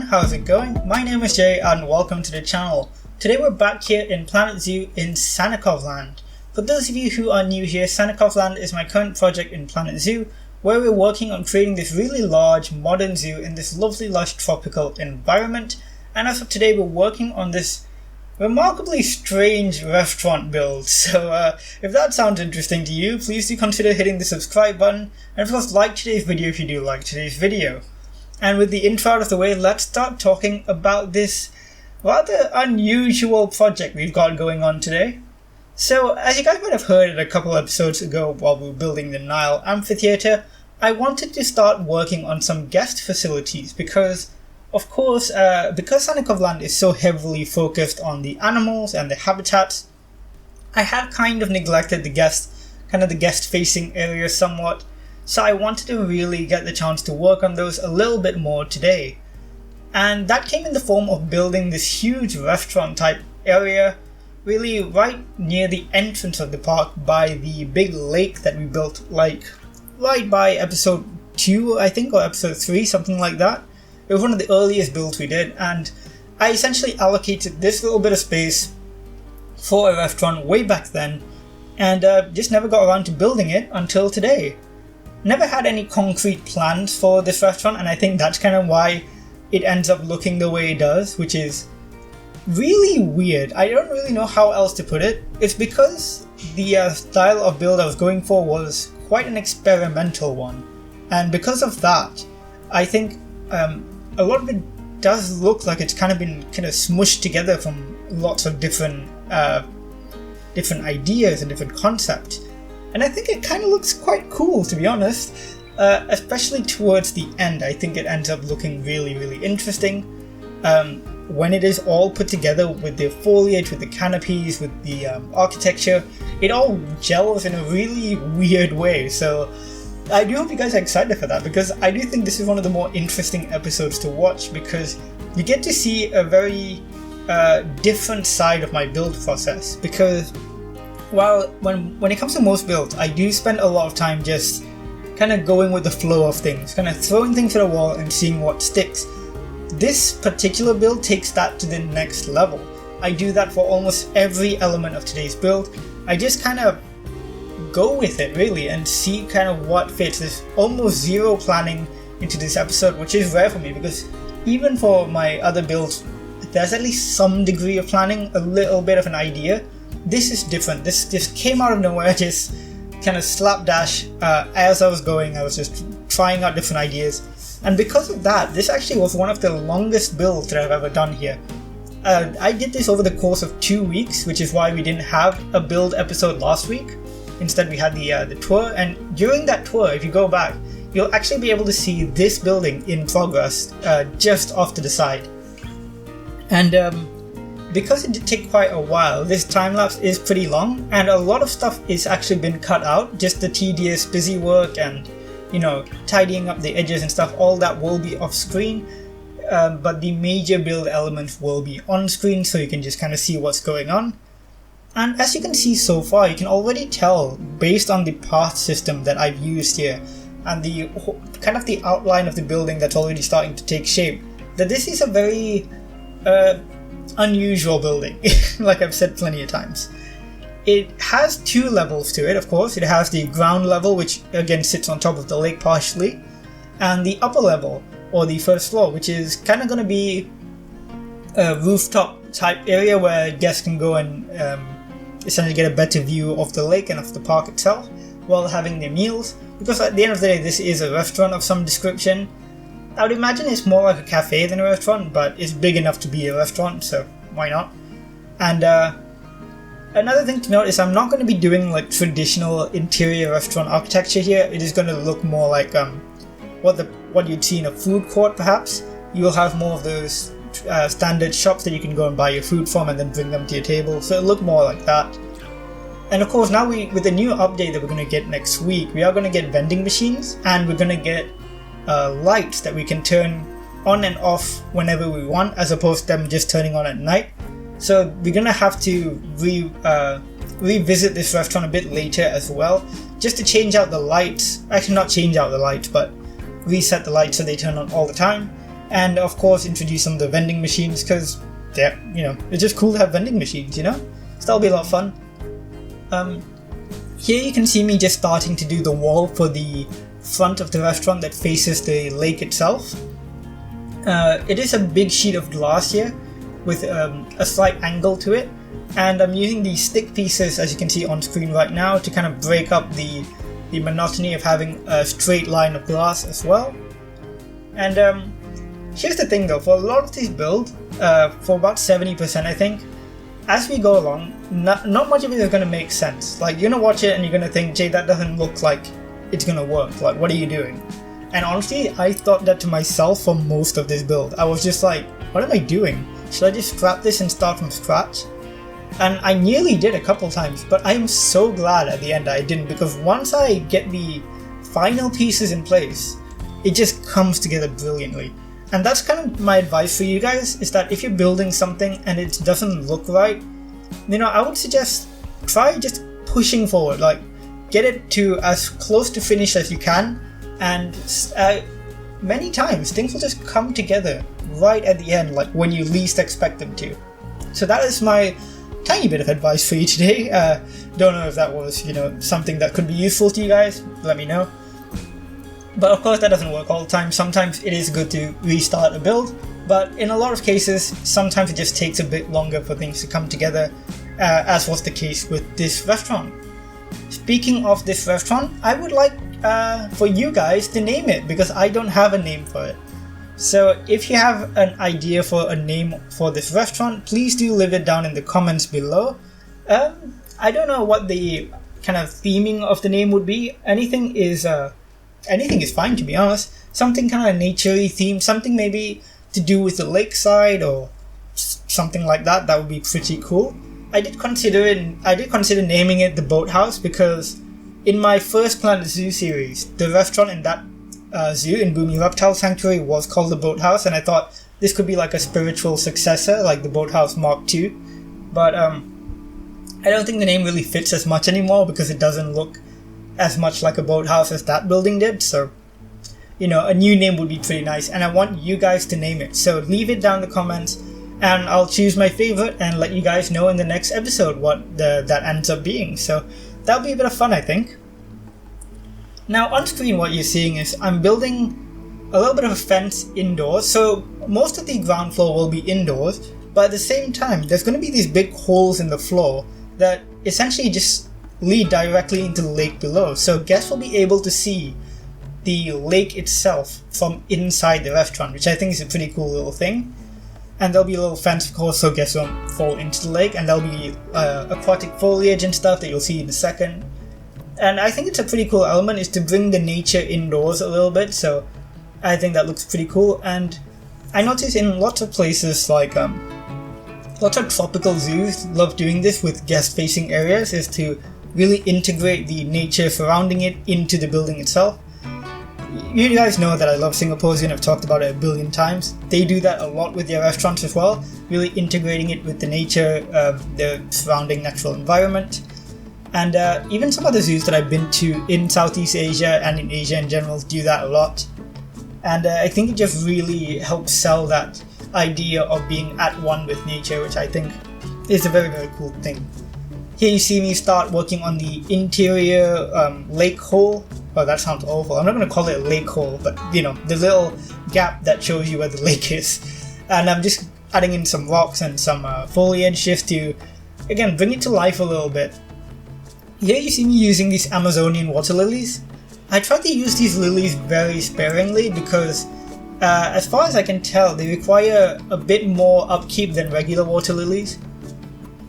how's it going? My name is Jay and welcome to the channel. Today we're back here in Planet Zoo in Sannikovland. For those of you who are new here, Sannikovland is my current project in Planet Zoo, where we're working on creating this really large modern zoo in this lovely lush tropical environment. And as of today we're working on this remarkably strange restaurant build. So if that sounds interesting to you, please do consider hitting the subscribe button and of course like today's video if you do like today's video. And with the intro out of the way, let's start talking about this rather unusual project we've got going on today. So, as you guys might have heard a couple episodes ago while we were building the Nile Amphitheatre, I wanted to start working on some guest facilities because, of course, because Sannikovland is so heavily focused on the animals and the habitats, I had kind of neglected the guest-facing areas somewhat. So I wanted to really get the chance to work on those a little bit more today. And that came in the form of building this huge restaurant type area really right near the entrance of the park by the big lake that we built like right by episode 2 I think, or episode 3, something like that. It was one of the earliest builds we did, and I essentially allocated this little bit of space for a restaurant way back then and just never got around to building it until today. Never had any concrete plans for this restaurant, and I think that's kind of why it ends up looking the way it does, which is really weird. I don't really know how else to put it. It's because the style of build I was going for was quite an experimental one, and because of that, I think a lot of it does look like it's kind of been smushed together from lots of different ideas and different concepts. And I think it kind of looks quite cool, to be honest, especially towards the end. I think it ends up looking really, really interesting when it is all put together with the foliage, with the canopies, with the architecture. It all gels in a really weird way, so I do hope you guys are excited for that, because I do think this is one of the more interesting episodes to watch, because you get to see a very different side of my build process. Because while when it comes to most builds, I do spend a lot of time just kind of going with the flow of things, kind of throwing things at a wall and seeing what sticks. This particular build takes that to the next level. I do that for almost every element of today's build. I just kind of go with it really and see kind of what fits. There's almost zero planning into this episode, which is rare for me, because even for my other builds, there's at least some degree of planning, a little bit of an idea. This is different. This just came out of nowhere, just kind of slapdash. As I was going, I was just trying out different ideas. And because of that, this actually was one of the longest builds that I've ever done here. I did this over the course of 2 weeks, which is why we didn't have a build episode last week. Instead, we had the tour, and during that tour, if you go back, you'll actually be able to see this building in progress just off to the side. And because it did take quite a while, this time lapse is pretty long, and a lot of stuff is actually been cut out. Just the tedious, busy work and, tidying up the edges and stuff, all that will be off screen. But the major build elements will be on screen, so you can just kind of see what's going on. And as you can see so far, you can already tell, based on the path system that I've used here, and the kind of the outline of the building that's already starting to take shape, that this is a very unusual building, like I've said plenty of times. It has 2 levels to it, of course. It has the ground level, which again sits on top of the lake partially, and the upper level, or the first floor, which is kind of going to be a rooftop type area where guests can go and essentially get a better view of the lake and of the park itself while having their meals, because at the end of the day this is a restaurant of some description. I would imagine it's more like a cafe than a restaurant, but it's big enough to be a restaurant, so why not? And another thing to note is I'm not going to be doing like traditional interior restaurant architecture here. It is going to look more like what you'd see in a food court perhaps. You'll have more of those standard shops that you can go and buy your food from and then bring them to your table, so it'll look more like that. And of course now with the new update that we're going to get next week, we are going to get vending machines, and we're going to get lights that we can turn on and off whenever we want, as opposed to them just turning on at night. So we're gonna have to revisit this restaurant a bit later as well, just to change out the lights. Actually, not change out the lights, but reset the lights so they turn on all the time. and of course introduce some of the vending machines, because it's just cool to have vending machines, so that'll be a lot of fun. Here you can see me just starting to do the wall for the front of the restaurant that faces the lake itself. It is a big sheet of glass here with a slight angle to it, and I'm using these stick pieces, as you can see on screen right now, to kind of break up the monotony of having a straight line of glass as well. And here's the thing though, for a lot of these builds, for about 70% I think, as we go along, not much of it is going to make sense. Like, you're going to watch it and you're going to think, Jay, that doesn't look like it's going to work, like what are you doing? And honestly, I thought that to myself for most of this build. I was just like, what am I doing? Should I just scrap this and start from scratch? And I nearly did a couple times, but I am so glad at the end I didn't, because once I get the final pieces in place, it just comes together brilliantly. And that's kind of my advice for you guys, is that if you're building something and it doesn't look right, I would suggest try just pushing forward, like get it to as close to finish as you can, and many times things will just come together right at the end, like when you least expect them to. So that is my tiny bit of advice for you today. Don't know if that was, something that could be useful to you guys, let me know. But of course that doesn't work all the time. Sometimes it is good to restart a build, but in a lot of cases, sometimes it just takes a bit longer for things to come together, as was the case with this restaurant. Speaking of this restaurant, I would like for you guys to name it, because I don't have a name for it. So if you have an idea for a name for this restaurant, please do leave it down in the comments below. I don't know what the kind of theming of the name would be. Anything is fine, to be honest. Something kind of nature-y themed, something maybe to do with the lakeside or something like that. That would be pretty cool. I did consider naming it the Boathouse, because in my first Planet Zoo series, the restaurant in that zoo in Boomy Reptile Sanctuary was called the Boathouse, and I thought this could be like a spiritual successor, like the Boathouse Mark II. But I don't think the name really fits as much anymore, because it doesn't look as much like a boathouse as that building did. So, a new name would be pretty nice, and I want you guys to name it. So leave it down in the comments, and I'll choose my favorite and let you guys know in the next episode what that ends up being. So that'll be a bit of fun, I think. Now on screen what you're seeing is I'm building a little bit of a fence indoors, so most of the ground floor will be indoors, but at the same time there's going to be these big holes in the floor that essentially just lead directly into the lake below, so guests will be able to see the lake itself from inside the restaurant, which I think is a pretty cool little thing. And there'll be a little fence, of course, so guests won't fall into the lake, and there'll be aquatic foliage and stuff that you'll see in a second. And I think it's a pretty cool element, is to bring the nature indoors a little bit, so I think that looks pretty cool. And I notice in lots of places, like lots of tropical zoos love doing this with guest-facing areas, is to really integrate the nature surrounding it into the building itself. You guys know that I love Singapore Zoo and I've talked about it a billion times. They do that a lot with their restaurants as well, really integrating it with the nature of the surrounding natural environment. And even some other zoos that I've been to in Southeast Asia and in Asia in general do that a lot. And I think it just really helps sell that idea of being at one with nature, which I think is a very, very cool thing. Here you see me start working on the interior lake hole. Oh, that sounds awful. I'm not going to call it a lake hole, but the little gap that shows you where the lake is. And I'm just adding in some rocks and some foliage just to, again, bring it to life a little bit. Here you see me using these Amazonian water lilies. I try to use these lilies very sparingly because, as far as I can tell, they require a bit more upkeep than regular water lilies.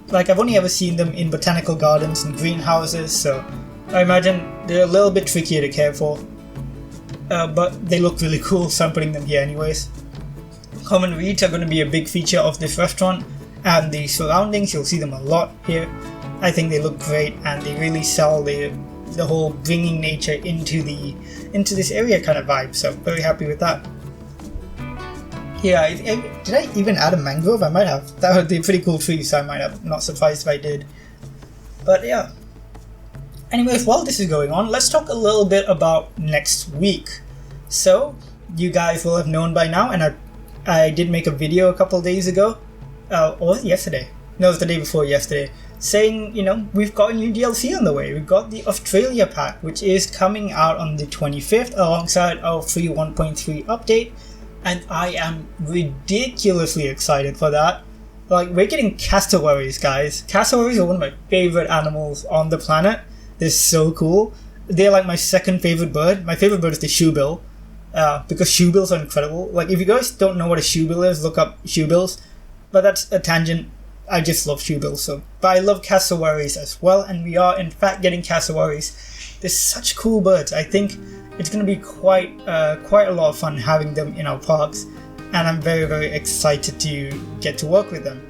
Like, I've only ever seen them in botanical gardens and greenhouses, so I imagine they're a little bit trickier to care for. But they look really cool, so I'm putting them here anyways. Common reeds are going to be a big feature of this restaurant, and the surroundings, you'll see them a lot here. I think they look great, and they really sell the whole bringing nature into this area kind of vibe, so very happy with that. Yeah, did I even add a mangrove? I might have. That would be a pretty cool tree, so I might have. Not surprised if I did. But yeah. Anyways, while this is going on, let's talk a little bit about next week. So, you guys will have known by now, and I I did make a video a couple of days ago, or was it yesterday? No, it was the day before yesterday, saying, we've got a new DLC on the way. We've got the Australia pack, which is coming out on the 25th alongside our free 1.3 update, and I am ridiculously excited for that. Like, we're getting cassowaries, guys. Cassowaries are one of my favorite animals on the planet. They're so cool. They're like my second favorite bird. My favorite bird is the shoebill, because shoebills are incredible. Like, if you guys don't know what a shoebill is, look up shoebills. But that's a tangent. I just love shoebills, but I love cassowaries as well, and we are in fact getting cassowaries. They're such cool birds. I think it's going to be quite a lot of fun having them in our parks, and I'm very, very excited to get to work with them.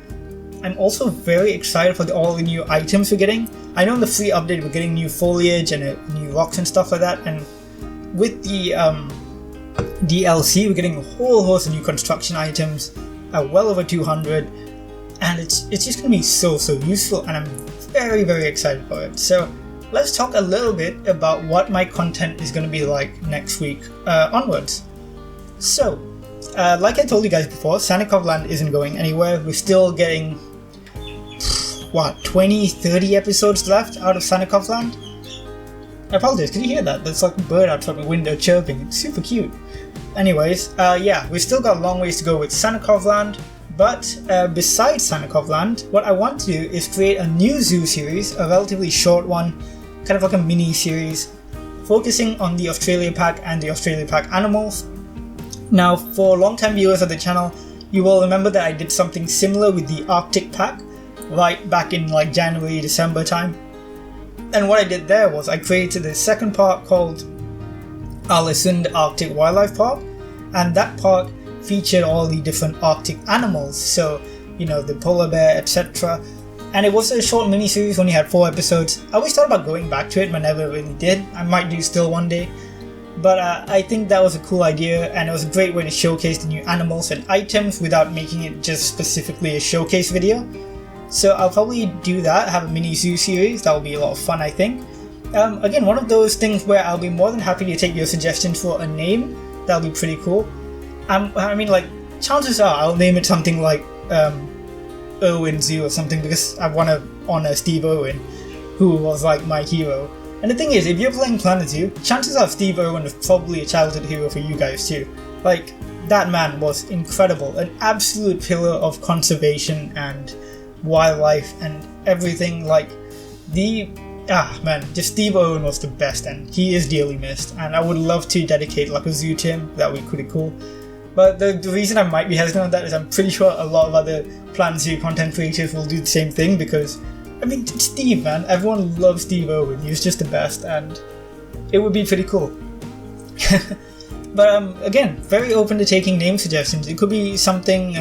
I'm also very excited for all the new items we're getting. I know in the free update we're getting new foliage and new rocks and stuff like that, and with the DLC we're getting a whole host of new construction items, well over 200, and it's just going to be so useful, and I'm very, very excited for it. So let's talk a little bit about what my content is going to be like next week onwards. So, like I told you guys before, Sannikovland isn't going anywhere. We're still getting 20-30 episodes left out of Sannikovland. I apologize, can you hear that? There's like a bird outside my window chirping. It's super cute. Anyways, we've still got a long ways to go with Sannikovland, but besides Sannikovland, what I want to do is create a new zoo series, a relatively short one, kind of like a mini series, focusing on the Australia pack and the Australia pack animals. Now, for long-time viewers of the channel, you will remember that I did something similar with the Arctic pack, right back in like January, December time. And what I did there was I created a second park called Untitled Arctic Wildlife Park, and that park featured all the different Arctic animals, so the polar bear, etc. And it was a short mini series, only had 4 episodes. I always thought about going back to it, but never really did. I might do still one day, but I think that was a cool idea, and it was a great way to showcase the new animals and items without making it just specifically a showcase video. So I'll probably do that, have a mini zoo series. That will be a lot of fun, I think. Again, one of those things where I'll be more than happy to take your suggestions for a name. That'll be pretty cool. Chances are I'll name it something like Irwin Zoo or something, because I want to honor Steve Irwin, who was like my hero. And the thing is, if you're playing Planet Zoo, chances are Steve Irwin was probably a childhood hero for you guys too. Like, that man was incredible, an absolute pillar of conservation and wildlife and everything. Just Steve Irwin was the best, and he is dearly missed, and I would love to dedicate like a zoo to him. That would be pretty cool. But the reason I might be hesitant on that is I'm pretty sure a lot of other Planet Zoo content creators will do the same thing, because it's Steve, man. Everyone loves Steve Irwin. He was just the best, and it would be pretty cool. But again, very open to taking name suggestions. It could be something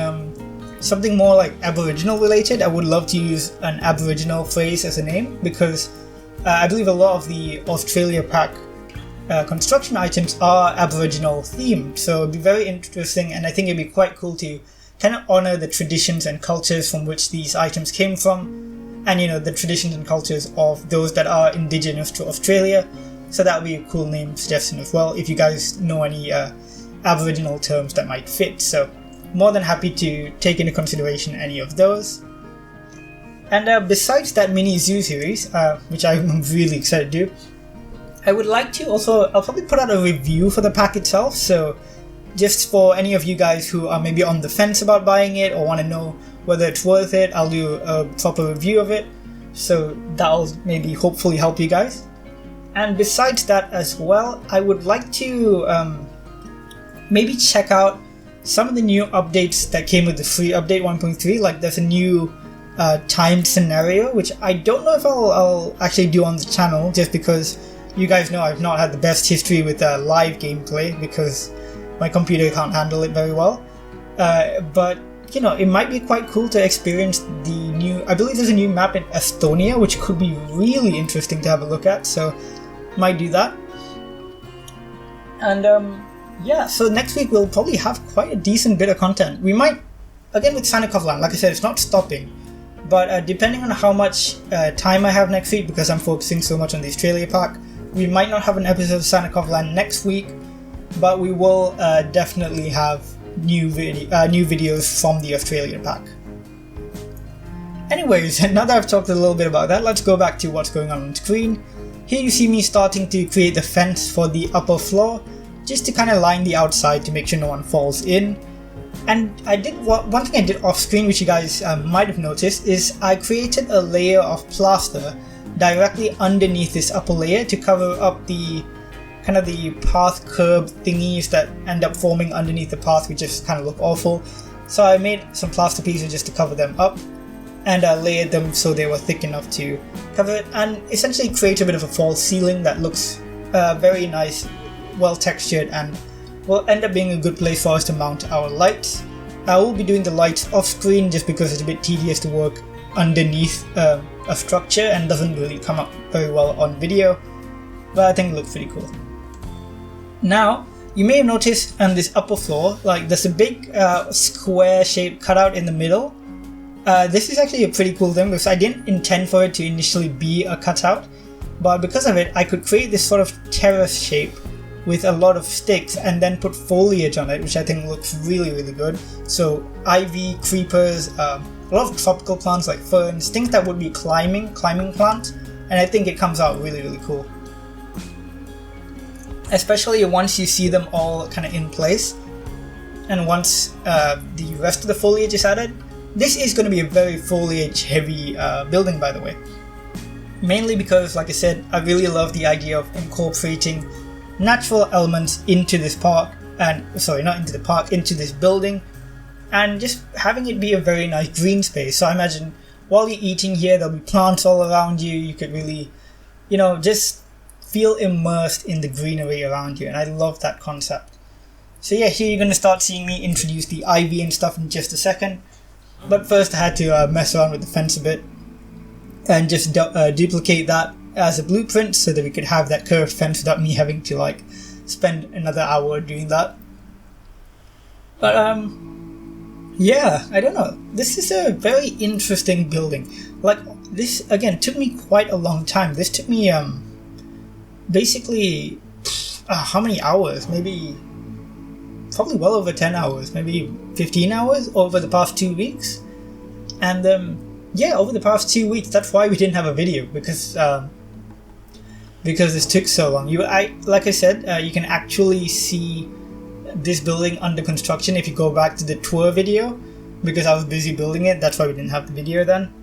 more like Aboriginal related. I would love to use an Aboriginal phrase as a name, because I believe a lot of the Australia pack construction items are Aboriginal themed, so it'd be very interesting, and I think it'd be quite cool to kind of honor the traditions and cultures from which these items came from, and the traditions and cultures of those that are indigenous to Australia. So that would be a cool name suggestion as well, if you guys know any Aboriginal terms that might fit. So more than happy to take into consideration any of those. And besides that mini zoo series, which I'm really excited to do, I would like to I'll probably put out a review for the pack itself. So just for any of you guys who are maybe on the fence about buying it or want to know whether it's worth it, I'll do a proper review of it. So that'll maybe hopefully help you guys. And besides that as well, I would like to maybe check out some of the new updates that came with the free update 1.3. Like, there's a new timed scenario, which I don't know if I'll actually do on the channel, just because you guys know I've not had the best history with live gameplay, because my computer can't handle it very well. But it might be quite cool to experience the new, I believe there's a new map in Estonia, which could be really interesting to have a look at, so might do that. And so next week we'll probably have quite a decent bit of content. We might, again with Sannikovland, like I said, it's not stopping, but depending on how much time I have next week, because I'm focusing so much on the Australia pack, we might not have an episode of Sannikovland next week, but we will definitely have new videos from the Australian pack. Anyways, now that I've talked a little bit about that, let's go back to what's going on screen. Here you see me starting to create the fence for the upper floor, just to kind of line the outside to make sure no one falls in. And one thing I did off screen, which you guys might have noticed, is I created a layer of plaster directly underneath this upper layer to cover up the kind of the path curb thingies that end up forming underneath the path, which just kind of look awful. So I made some plaster pieces just to cover them up, and I layered them so they were thick enough to cover it, and essentially create a bit of a false ceiling that looks very nice, well textured, and will end up being a good place for us to mount our lights. I will be doing the lights off screen just because it's a bit tedious to work underneath a structure and doesn't really come up very well on video, but I think it looks pretty cool. Now, you may have noticed on this upper floor, like there's a big square shape cut out in the middle. This is actually a pretty cool thing because I didn't intend for it to initially be a cutout, but because of it I could create this sort of terrace shape with a lot of sticks and then put foliage on it, which I think looks really, really good. So ivy, creepers, a lot of tropical plants like ferns, things that would be climbing plants, and I think it comes out really, really cool. Especially once you see them all kind of in place, and once the rest of the foliage is added. This is going to be a very foliage heavy building, by the way. Mainly because, like I said, I really love the idea of incorporating natural elements into this park, into this building, and just having it be a very nice green space. So I imagine while you're eating here, there'll be plants all around you. You could really, just feel immersed in the greenery around you, and I love that concept. So yeah, here you're going to start seeing me introduce the ivy and stuff in just a second. But first I had to mess around with the fence a bit and just duplicate that as a blueprint so that we could have that curved fence without me having to spend another hour doing that. But yeah, I don't know. This is a very interesting building. This again took me quite a long time. This took me basically how many hours? Probably well over 10 hours, maybe 15 hours over the past 2 weeks. And over the past 2 weeks, that's why we didn't have a video, because this took so long. Like I said, you can actually see this building under construction if you go back to the tour video, because I was busy building it. That's why we didn't have the video then.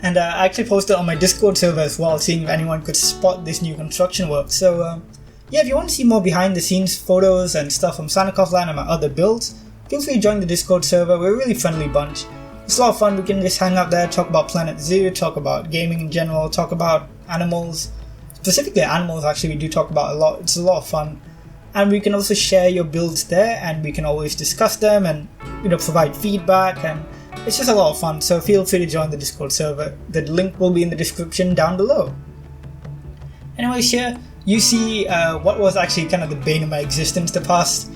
And I actually posted on my Discord server as well, seeing if anyone could spot this new construction work. So yeah, if you want to see more behind the scenes photos and stuff from Sannikovland and my other builds, feel free to join the Discord server. We're a really friendly bunch. It's a lot of fun. We can just hang out there, talk about Planet Zoo, talk about gaming in general, talk about animals. Specifically animals, actually, we do talk about a lot. It's a lot of fun. And we can also share your builds there, and we can always discuss them and provide feedback, and it's just a lot of fun. So feel free to join the Discord server. The link will be in the description down below. Anyways, here you see what was actually kind of the bane of my existence the past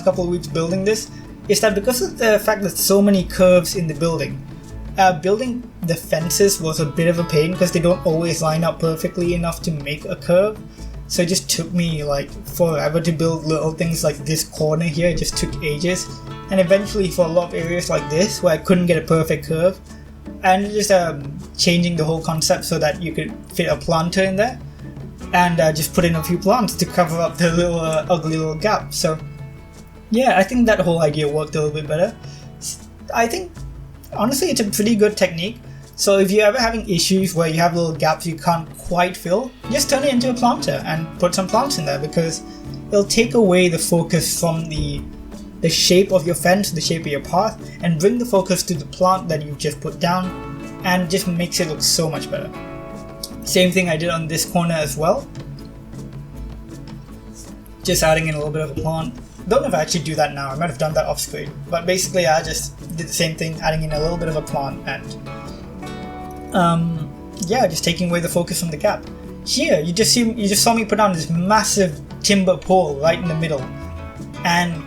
couple of weeks building this, is that because of the fact that so many curves in the building the fences was a bit of a pain because they don't always line up perfectly enough to make a curve. So it just took me forever to build little things like this corner here. It just took ages, and eventually for a lot of areas like this where I couldn't get a perfect curve, and just changing the whole concept so that you could fit a planter in there, and just put in a few plants to cover up the little ugly little gap. So yeah, I think that whole idea worked a little bit better. I think honestly it's a pretty good technique. So if you're ever having issues where you have little gaps you can't quite fill, just turn it into a planter and put some plants in there, because it'll take away the focus from the shape of your fence, the shape of your path, and bring the focus to the plant that you've just put down, and just makes it look so much better. Same thing I did on this corner as well. Just adding in a little bit of a plant. Don't know if I actually do that now, I might have done that off screen. But basically I just did the same thing, adding in a little bit of a plant, and just taking away the focus from the gap. Here, you just saw me put down this massive timber pole right in the middle. And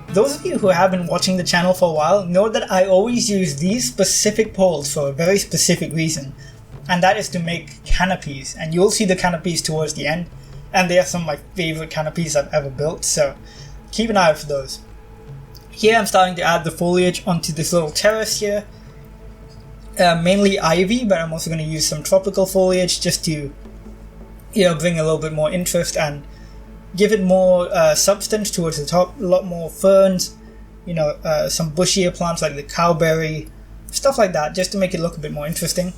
those of you who have been watching the channel for a while know that I always use these specific poles for a very specific reason. And that is to make canopies. And you'll see the canopies towards the end. And they are some of my favorite canopies I've ever built. So keep an eye out for those. Here I'm starting to add the foliage onto this little terrace here. Mainly ivy, but I'm also going to use some tropical foliage just to, bring a little bit more interest and give it more substance towards the top. A lot more ferns, some bushier plants like the cowberry, stuff like that, just to make it look a bit more interesting.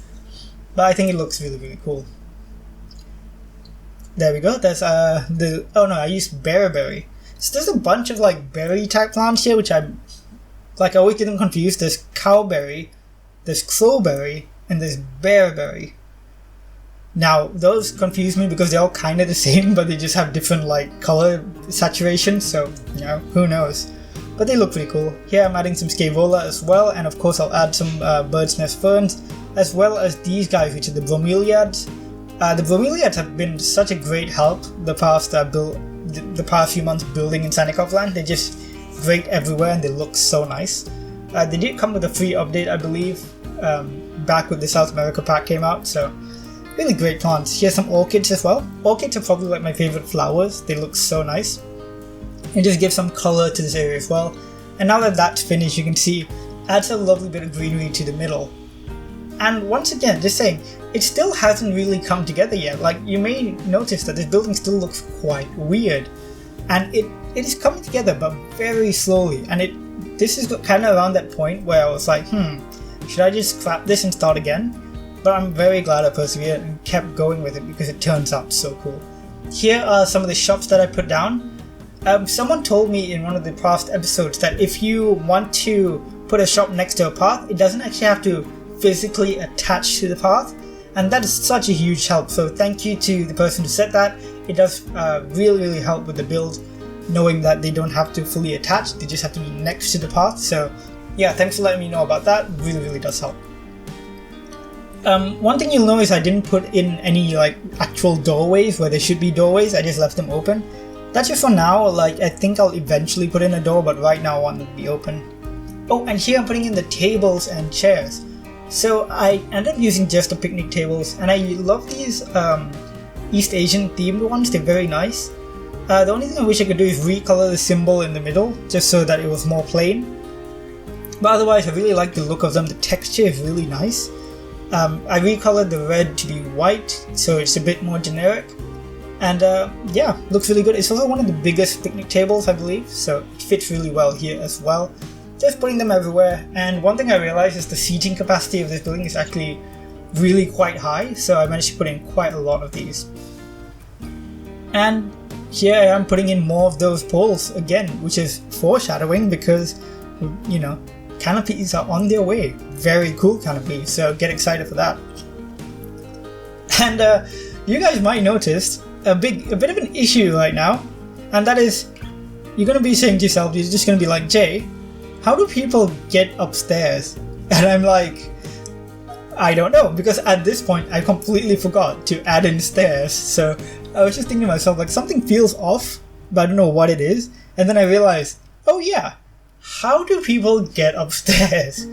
But I think it looks really, really cool. There we go. There's I used bearberry. So there's a bunch of like berry type plants here, which I always get them confused. There's cowberry, there's crowberry, and there's bearberry. Now those confuse me because they're all kind of the same, but they just have different like color saturation. So who knows? But they look pretty cool. Here I'm adding some skevola as well, and of course I'll add some bird's nest ferns, as well as these guys, which are the bromeliads. The bromeliads have been such a great help the past few months building in Sannikovland. They're just great everywhere and they look so nice. They did come with a free update, I believe, back when the South America pack came out, so really great plants. Here's some orchids as well. Orchids are probably like my favorite flowers. They look so nice. It just gives some color to this area as well. And now that that's finished, you can see adds a lovely bit of greenery to the middle. And once again, just saying, it still hasn't really come together yet. Like, you may notice that this building still looks quite weird. And it is coming together, but very slowly. And this is kind of around that point where I was like, should I just scrap this and start again? But I'm very glad I persevered and kept going with it because it turns out so cool. Here are some of the shops that I put down. Someone told me in one of the past episodes that if you want to put a shop next to a path, it doesn't actually have to physically attach to the path, and that is such a huge help. So thank you to the person who said that. It does really help with the build, knowing that they don't have to fully attach, they just have to be next to the path. So yeah, thanks for letting me know about that. Really does help. One thing you'll notice, I didn't put in any like actual doorways where there should be doorways. I just left them open. That's just for now. Like, I think I'll eventually put in a door, but right now I want them to be open. Oh, and here I'm putting in the tables and chairs. So I ended up using just the picnic tables, and I love these East Asian themed ones. They're very nice. The only thing I wish I could do is recolor the symbol in the middle, just so that it was more plain. But otherwise, I really like the look of them. The texture is really nice. I recolored the red to be white, so it's a bit more generic. And yeah, looks really good. It's also one of the biggest picnic tables, I believe, so it fits really well here as well. Just putting them everywhere. And one thing I realized is the seating capacity of this building is actually really quite high, so I managed to put in quite a lot of these. And here I am putting in more of those poles again, which is foreshadowing because, canopies are on their way. Very cool canopies, so get excited for that. And you guys might notice a bit of an issue right now, and that is, you're going to be saying to yourself, you're just going to be like, Jay, how do people get upstairs? And I'm like, I don't know, because at this point I completely forgot to add in stairs. So I was just thinking to myself, like, something feels off, but I don't know what it is. And then I realized, oh yeah, how do people get upstairs?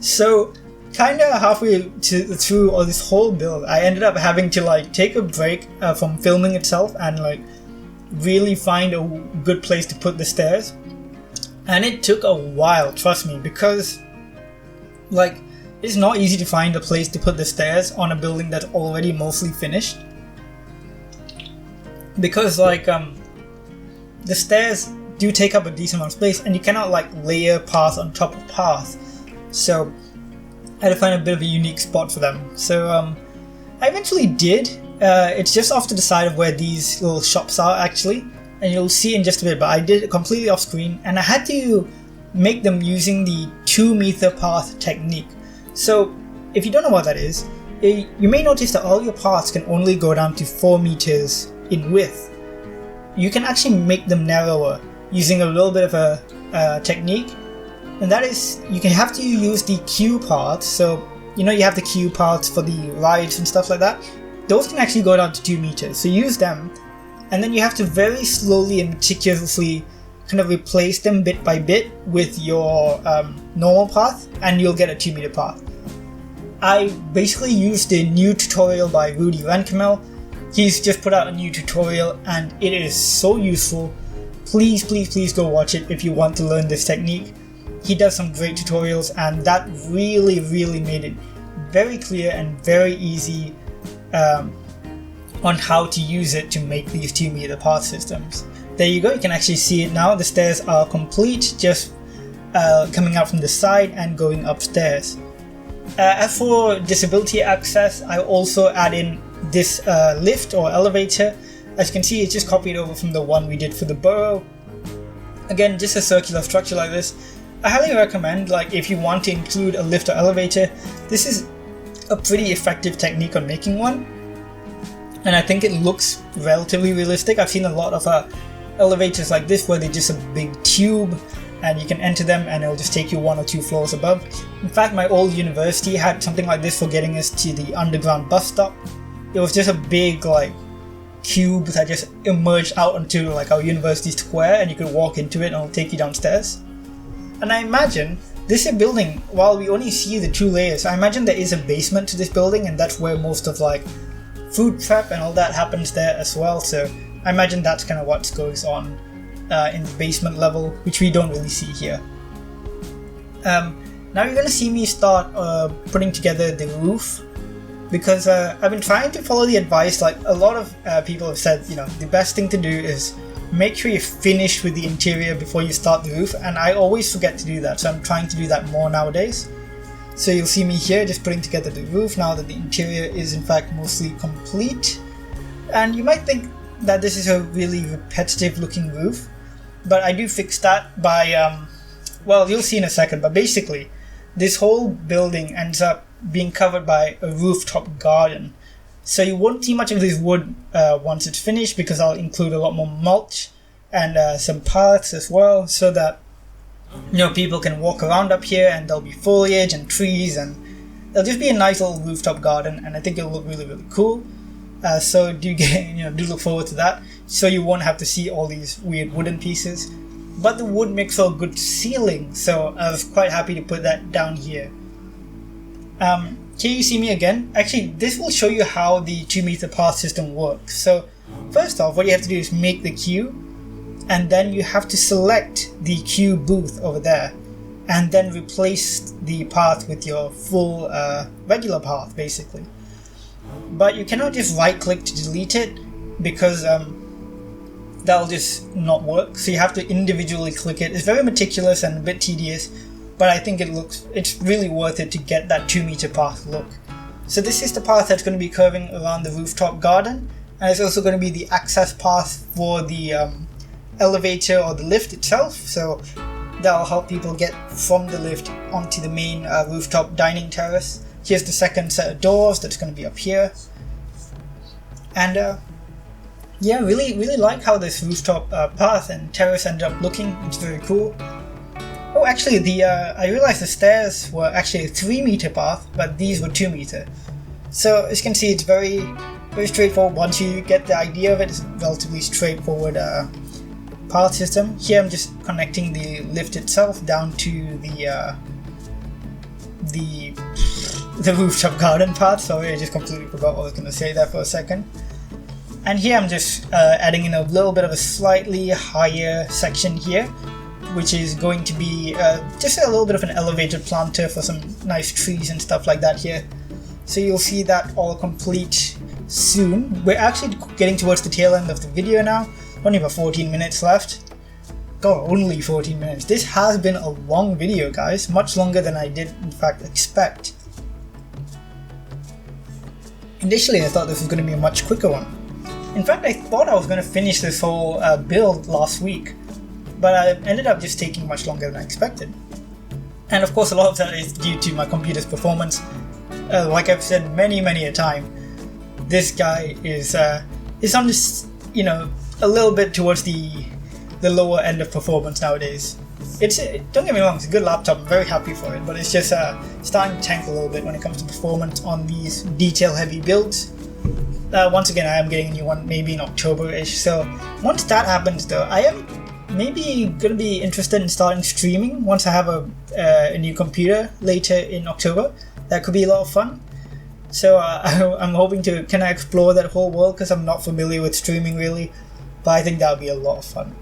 So kind of halfway through all this whole build, I ended up having to like take a break from filming itself and like really find a good place to put the stairs. And it took a while, trust me, because like it's not easy to find a place to put the stairs on a building that's already mostly finished. Because like the stairs do take up a decent amount of space, and you cannot like layer path on top of path. So I had to find a bit of a unique spot for them. So I eventually did. It's just off to the side of where these little shops are actually, and you'll see in just a bit, but I did it completely off screen, and I had to make them using the 2-meter path technique. So if you don't know what that is, you may notice that all your paths can only go down to 4 meters in width. You can actually make them narrower using a little bit of a technique, and that is, you can have to use the queue paths. So you have the queue paths for the rides and stuff like that. Those can actually go down to 2 meters, so use them, and then you have to very slowly and meticulously kind of replace them bit by bit with your normal path, and you'll get a 2-meter path. I basically used the new tutorial by Rudy Rankamel. He's just put out a new tutorial, and it is so useful. please go watch it if you want to learn this technique. He does some great tutorials, and that really made it very clear and very easy on how to use it to make these 2-meter path systems. There you go, you can actually see it now. The stairs are complete, just coming out from the side and going upstairs. As for disability access, I also add in this lift or elevator. As you can see, it's just copied over from the one we did for the burrow. Again, just a circular structure like this. I highly recommend, like, if you want to include a lift or elevator, this is a pretty effective technique on making one. And I think it looks relatively realistic. I've seen a lot of elevators like this where they're just a big tube and you can enter them and it'll just take you 1 or 2 floors above. In fact, my old university had something like this for getting us to the underground bus stop. It was just a big, like, cube that just emerged out onto, like, our university square, and you could walk into it and it'll take you downstairs. And I imagine this building, while we only see the 2 layers, I imagine there is a basement to this building, and that's where most of, like, food prep and all that happens there as well. So I imagine that's kind of what goes on in the basement level, which we don't really see here. Now you're going to see me start putting together the roof, because I've been trying to follow the advice. Like, a lot of people have said, you know, the best thing to do is make sure you're finished with the interior before you start the roof, and I always forget to do that, so I'm trying to do that more nowadays. So you'll see me here just putting together the roof now that the interior is in fact mostly complete. And you might think that this is a really repetitive looking roof, but I do fix that by, well, you'll see in a second, but basically this whole building ends up being covered by a rooftop garden. So you won't see much of this wood once it's finished, because I'll include a lot more mulch and some paths as well, so that, you know, people can walk around up here and there'll be foliage and trees, and it'll just be a nice little rooftop garden, and I think it'll look really cool. So do look forward to that. So you won't have to see all these weird wooden pieces, but the wood makes for a good ceiling, so I was quite happy to put that down here. Here you see me again. Actually, this will show you how the 2-meter path system works. So first off, what you have to do is make the queue, and then you have to select the queue booth over there, and then replace the path with your full regular path, basically. But you cannot just right click to delete it, because that'll just not work. So you have to individually click it. It's very meticulous and a bit tedious, but I think it's really worth it to get that 2-meter path look. So this is the path that's going to be curving around the rooftop garden, and it's also going to be the access path for the elevator or the lift itself. So that'll help people get from the lift onto the main rooftop dining terrace. Here's the second set of doors that's going to be up here. And yeah, really like how this rooftop path and terrace ended up looking. It's very cool. Oh, actually, I realized the stairs were actually a 3-meter path, but these were 2-meter. So as you can see, it's very straightforward. Once you get the idea of it, it's a relatively straightforward path system. Here I'm just connecting the lift itself down to the rooftop garden path. Sorry, I just completely forgot what I was going to say there for a second. And here I'm just adding in a little bit of a slightly higher section here, which is going to be just a little bit of an elevated planter for some nice trees and stuff like that here. So you'll see that all complete soon. We're actually getting towards the tail end of the video now. Only about 14 minutes left. God, only 14 minutes. This has been a long video, guys. Much longer than I did in fact expect. Initially I thought this was going to be a much quicker one. In fact, I thought I was going to finish this whole build last week, but I ended up just taking much longer than I expected. And of course, a lot of that is due to my computer's performance. Like I've said many a time, this guy is on this, you know, a little bit towards the lower end of performance nowadays. Don't get me wrong, it's a good laptop, I'm very happy for it, but it's just starting to tank a little bit when it comes to performance on these detail-heavy builds. Once again, I am getting a new one maybe in October-ish, so once that happens though, I am maybe going to be interested in starting streaming once I have a new computer later in October. That could be a lot of fun. So I'm hoping to kind of explore that whole world, because I'm not familiar with streaming really, but I think that would be a lot of fun.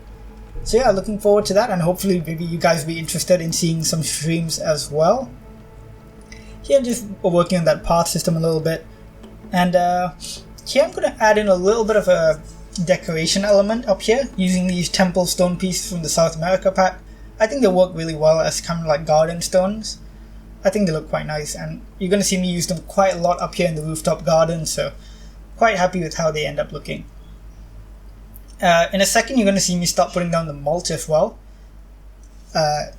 So yeah, looking forward to that, and hopefully maybe you guys will be interested in seeing some streams as well. Here I'm just working on that path system a little bit, and here I'm going to add in a little bit of a decoration element up here using these temple stone pieces from the South America pack. I think they work really well as kind of like garden stones. I think they look quite nice, and you're going to see me use them quite a lot up here in the rooftop garden, so quite happy with how they end up looking. In a second you're going to see me start putting down the mulch as well.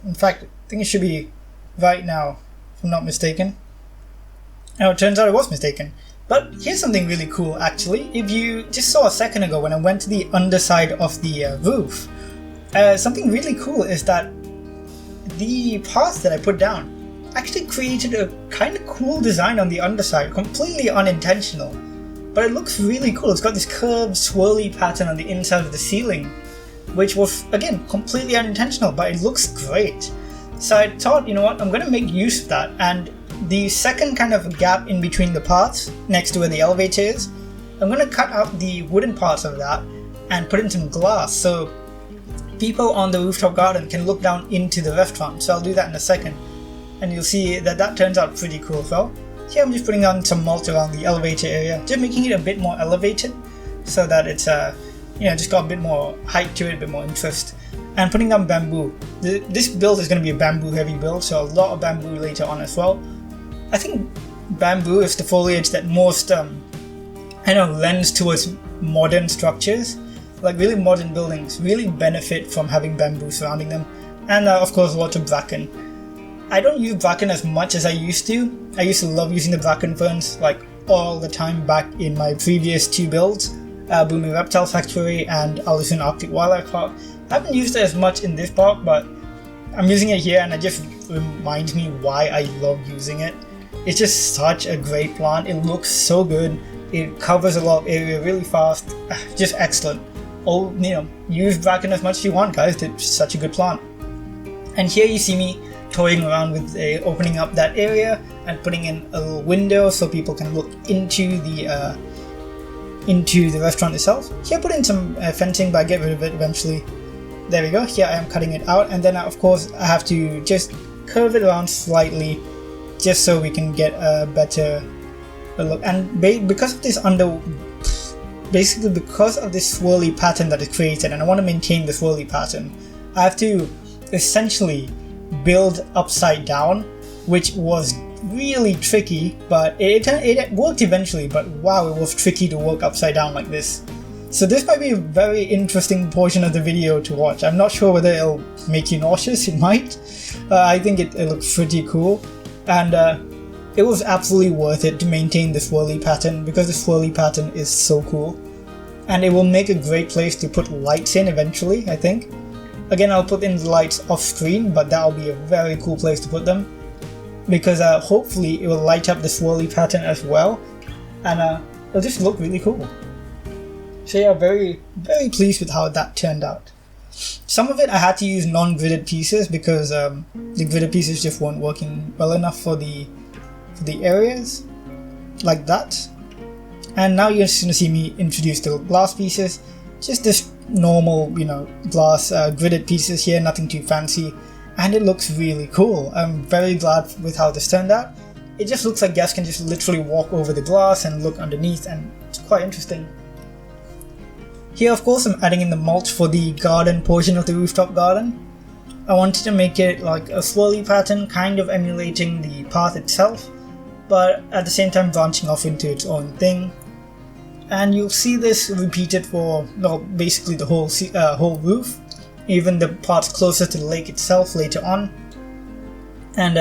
In fact, I think it should be right now, if I'm not mistaken. Oh, it turns out I was mistaken. But here's something really cool actually. If you just saw a second ago when I went to the underside of the roof, something really cool is that the path that I put down actually created a kind of cool design on the underside, completely unintentional. But it looks really cool. It's got this curved, swirly pattern on the inside of the ceiling, which was, again, completely unintentional, but it looks great. So I thought, you know what, I'm going to make use of that, and the second kind of gap in between the paths, next to where the elevator is, I'm going to cut out the wooden parts of that and put in some glass, so people on the rooftop garden can look down into the restaurant. So I'll do that in a second, and you'll see that that turns out pretty cool as well. Here I'm just putting on some mulch around the elevator area, just making it a bit more elevated, so that it's just got a bit more height to it, a bit more interest. And putting down bamboo. This build is going to be a bamboo heavy build, so a lot of bamboo later on as well. I think bamboo is the foliage that most lends towards modern structures. Like really modern buildings really benefit from having bamboo surrounding them, and of course lots of bracken. I don't use bracken as much as I used to. I used to love using the bracken ferns like all the time back in my previous two builds, Booming Reptile Sanctuary and Untitled Arctic Wildlife Park. I haven't used it as much in this park, but I'm using it here, and it just reminds me why I love using it. It's just such a great plant. It looks so good. It covers a lot of area really fast. Just excellent. Use bracken as much as you want, guys. It's such a good plant. And here you see me toying around with opening up that area and putting in a little window so people can look into the restaurant itself. Here I put in some fencing, but I get rid of it eventually. There we go. Here I am cutting it out, and then of course I have to just curve it around slightly just so we can get a better look. And because of this swirly pattern that is created, and I want to maintain the swirly pattern, I have to essentially build upside down, which was really tricky, but it worked eventually. But wow, it was tricky to work upside down like this. So this might be a very interesting portion of the video to watch. I'm not sure whether it'll make you nauseous. It might. I think it looks pretty cool, and it was absolutely worth it to maintain the swirly pattern, because the swirly pattern is so cool, and it will make a great place to put lights in eventually, I think. Again, I'll put in the lights off screen, but that'll be a very cool place to put them, because hopefully it will light up the swirly pattern as well, and it'll just look really cool. So yeah, very, very pleased with how that turned out. Some of it I had to use non-gridded pieces because the gridded pieces just weren't working well enough for the areas, like that. And now you're just going to see me introduce the glass pieces, just this normal, glass gridded pieces here, nothing too fancy, and it looks really cool. I'm very glad with how this turned out. It just looks like guests can just literally walk over the glass and look underneath, and it's quite interesting. Here of course I'm adding in the mulch for the garden portion of the rooftop garden. I wanted to make it like a swirly pattern, kind of emulating the path itself, but at the same time branching off into its own thing. And you'll see this repeated for basically the whole roof, even the parts closer to the lake itself later on. And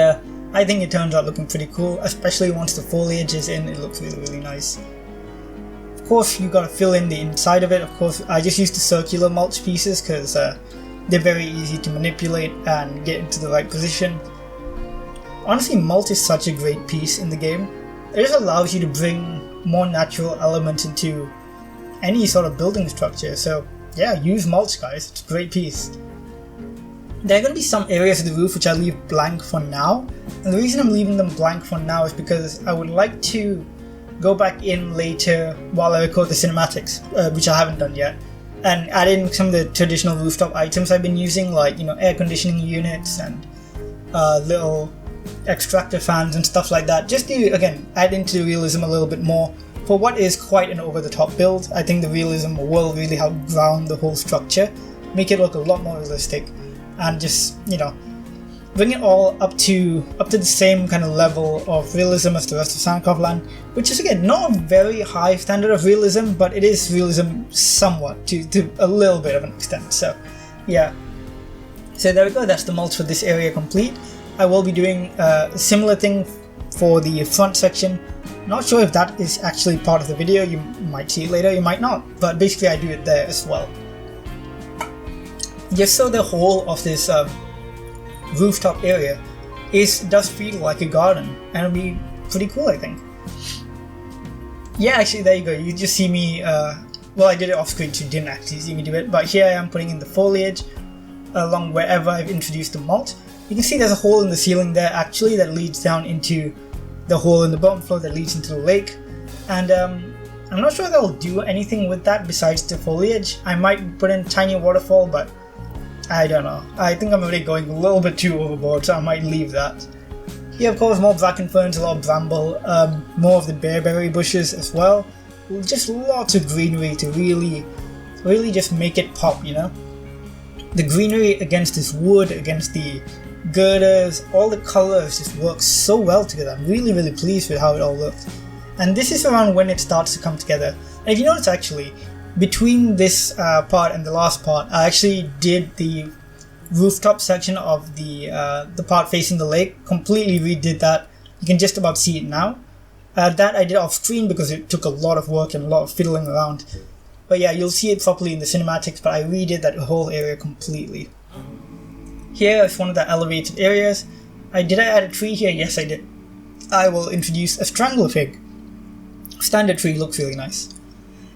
I think it turns out looking pretty cool, especially once the foliage is in. It looks really, really nice. Of course, you gotta fill in the inside of it. Of course, I just used the circular mulch pieces because they're very easy to manipulate and get into the right position. Honestly, mulch is such a great piece in the game. It just allows you to bring more natural elements into any sort of building structure. So yeah, use mulch, guys. It's a great piece. There are going to be some areas of the roof which I leave blank for now. And the reason I'm leaving them blank for now is because I would like to go back in later while I record the cinematics, which I haven't done yet, and add in some of the traditional rooftop items I've been using, like, you know, air conditioning units and little extractor fans and stuff like that, just to, again, add into the realism a little bit more. For what is quite an over-the-top build, I think the realism will really help ground the whole structure, make it look a lot more realistic, and just, you know, bring it all up to the same kind of level of realism as the rest of Sannikovland, which is, again, not a very high standard of realism, but it is realism somewhat, to a little bit of an extent. So yeah, so there we go, that's the mulch for this area complete. I will be doing a similar thing for the front section. Not sure if that is actually part of the video, you might see it later, you might not, but basically I do it there as well. Just so the whole of this rooftop area does feel like a garden, and it'll be pretty cool, I think. Yeah, actually, there you go, you just see me, well, I did it off screen so you didn't actually see me do it, but here I am putting in the foliage along wherever I've introduced the mulch. You can see there's a hole in the ceiling there actually that leads down into the hole in the bottom floor that leads into the lake, and I'm not sure if I'll do anything with that besides the foliage. I might put in a tiny waterfall, but I don't know. I think I'm already going a little bit too overboard, so I might leave that. Here, of course, more bracken ferns, a lot of bramble, more of the bearberry bushes as well. Just lots of greenery to really just make it pop, you know? The greenery against this wood, against the girders, all the colours just work so well together. I'm really pleased with how it all looks. And this is around when it starts to come together. And if you notice, actually, between this part and the last part, I actually did the rooftop section of the part facing the lake, completely redid that. You can just about see it now. That I did off screen because it took a lot of work and a lot of fiddling around. But yeah, you'll see it properly in the cinematics, but I redid that whole area completely. Here is one of the elevated areas. Did I add a tree here? Yes, I did. I will introduce a strangler fig. Standard tree looks really nice.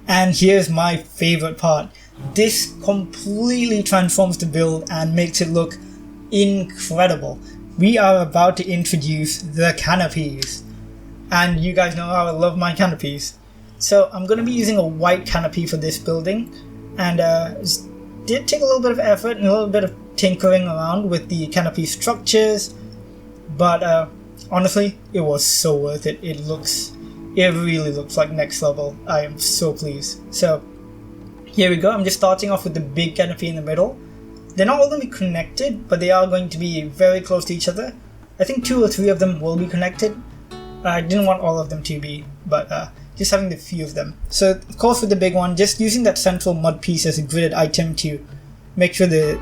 And here's my favorite part. This completely transforms the build and makes it look incredible. We are about to introduce the canopies. And you guys know how I love my canopies. So I'm going to be using a white canopy for this building. And it did take a little bit of effort and a little bit of tinkering around with the canopy structures, but honestly, it was so worth it. It really looks like next level. I am so pleased. So here we go. I'm just starting off with the big canopy in the middle. They're not all going to be connected, but they are going to be very close to each other. I think 2 or 3 of them will be connected. I didn't want all of them to be, but just having the few of them. So of course with the big one, just using that central mud piece as a gridded item to make sure that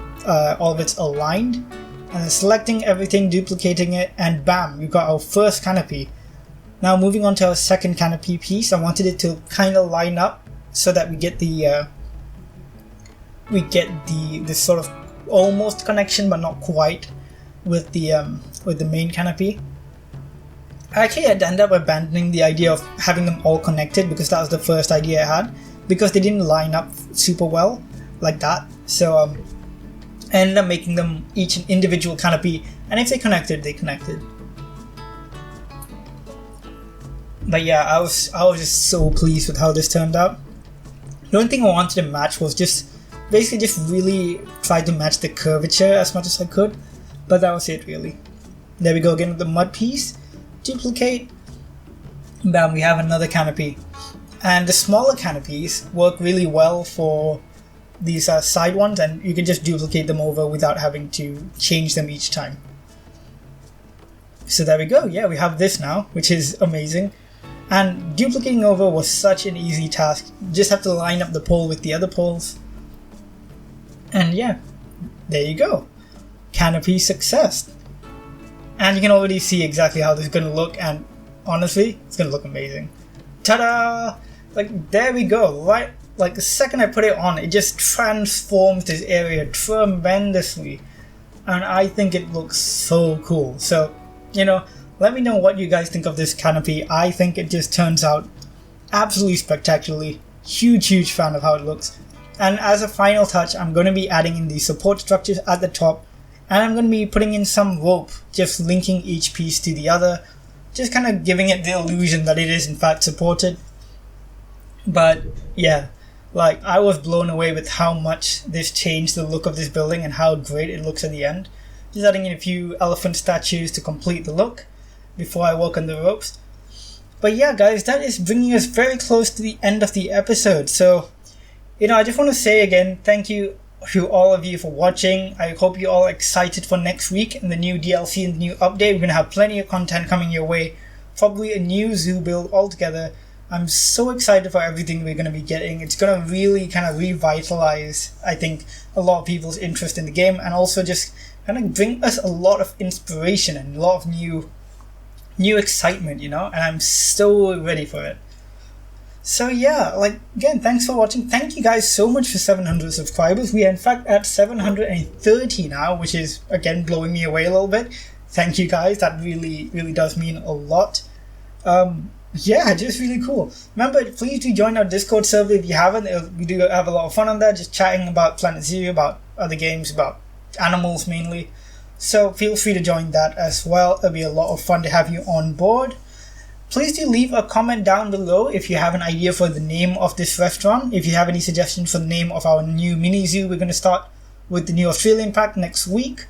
all of it's aligned, and then selecting everything, duplicating it, and bam, we've got our first canopy. Now moving on to our second canopy piece, I wanted it to kind of line up so that we get the this sort of almost connection, but not quite, with the main canopy. Actually, I'd end up abandoning the idea of having them all connected because that was the first idea I had, because they didn't line up super well like that. So I ended up making them each an individual canopy, and if they connected, they connected. But yeah, I was just so pleased with how this turned out. The only thing I wanted to match was just really try to match the curvature as much as I could, but that was it really. There we go again with the mud piece. Duplicate, bam, we have another canopy. And the smaller canopies work really well for these side ones, and you can just duplicate them over without having to change them each time. So there we go, yeah, we have this now, which is amazing. And duplicating over was such an easy task. You just have to line up the pole with the other poles. And yeah, there you go. Canopy success. And you can already see exactly how this is going to look, and honestly, it's going to look amazing. Ta-da! Like, there we go, right? Like, the second I put it on, it just transforms this area tremendously. And I think it looks so cool. So, you know, let me know what you guys think of this canopy. I think it just turns out absolutely spectacularly. Huge fan of how it looks. And as a final touch, I'm going to be adding in the support structures at the top. And I'm going to be putting in some rope, just linking each piece to the other, just kind of giving it the illusion that it is in fact supported. But yeah, Like, I was blown away with how much this changed the look of this building and how great it looks at the end. Just adding in a few elephant statues to complete the look before I walk on the ropes. But yeah, guys, that is bringing us very close to the end of the episode. So, I just want to say again, thank you to all of you for watching. I hope you're all excited for next week and the new DLC and the new update. We're going to have plenty of content coming your way. Probably a new zoo build altogether. I'm so excited for everything we're going to be getting. It's going to really kind of revitalize, I think, a lot of people's interest in the game, and also just kind of bring us a lot of inspiration and a lot of new excitement, and I'm so ready for it. So yeah, again, thanks for watching. Thank you guys so much for 700 subscribers. We are in fact at 730 now, which is again blowing me away a little bit. Thank you guys, that really, really does mean a lot. Yeah, just really cool. Remember, please do join our Discord server if you haven't. We do have a lot of fun on there, just chatting about Planet Zoo, about other games, about animals mainly. So feel free to join that as well. It'll be a lot of fun to have you on board. Please do leave a comment down below if you have an idea for the name of this restaurant. If you have any suggestions for the name of our new mini zoo, we're going to start with the new Australian pack next week.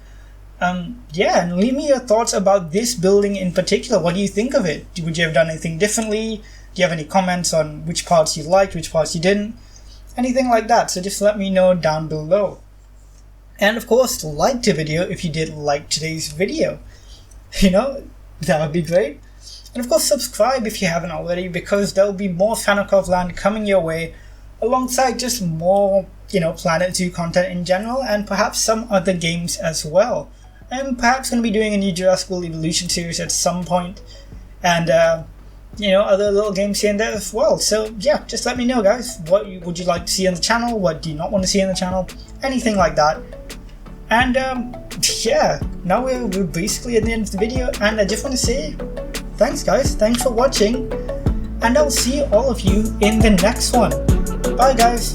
Yeah, and leave me your thoughts about this building in particular. What do you think of it? Would you have done anything differently? Do you have any comments on which parts you liked, which parts you didn't? Anything like that, so just let me know down below. And of course, like the video if you did like today's video. That would be great. And of course, subscribe if you haven't already, because there'll be more Sannikovland coming your way, alongside just more, Planet Zoo content in general, and perhaps some other games as well. I'm perhaps going to be doing a new Jurassic World Evolution series at some point, and other little games here and there as well. So yeah, just let me know, guys. What would you like to see on the channel? What do you not want to see on the channel? Anything like that. And yeah, now we're basically at the end of the video, and I just want to say thanks, guys. Thanks for watching, and I'll see all of you in the next one. Bye, guys.